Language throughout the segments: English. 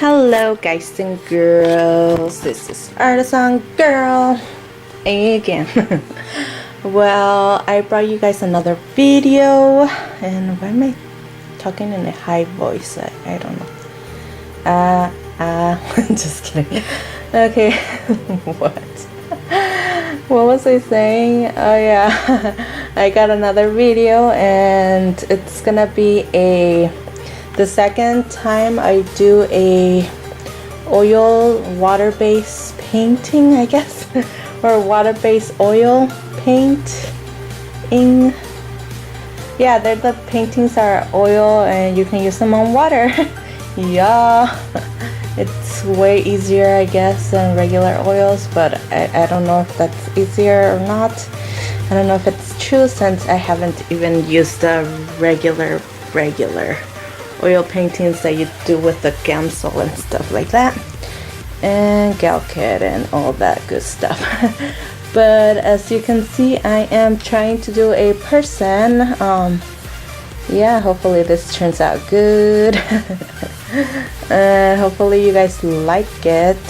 Hello guys and girls, this is Artisan Girl again. Well, I brought you guys another video, and why am I talking in a high voice? I don't know. Just kidding. Okay. What was I saying? Oh yeah, I got another video, and it's gonna be the second time I do a oil water-based painting, I guess, or water-based oil painting. Yeah, the paintings are oil and you can use them on water. Yeah, it's way easier, I guess, than regular oils, but I don't know if that's easier or not. I don't know if it's true since I haven't even used the regular oil paintings that you do with the Gamsol and stuff like that, and Galkit and all that good stuff. But as you can see, I am trying to do a person. Yeah, hopefully this turns out good. Hopefully you guys like it,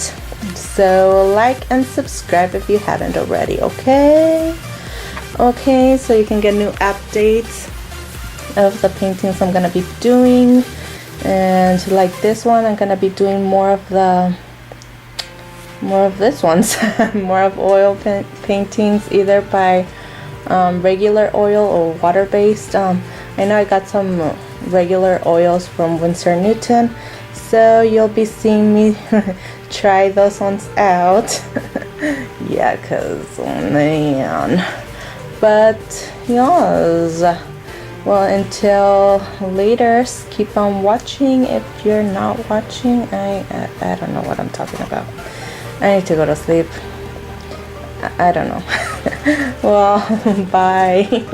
so like and subscribe if you haven't already. Okay, so you can get new updates of the paintings I'm gonna be doing. And like this one, I'm gonna be doing more of this ones. More of oil paintings, either by regular oil or water-based. I know I got some regular oils from Winsor Newton, so you'll be seeing me try those ones out. Yeah, cause man, but yes. Well, until later, keep on watching. If you're not watching, I don't know what I'm talking about. I need to go to sleep. I don't know. Well, bye.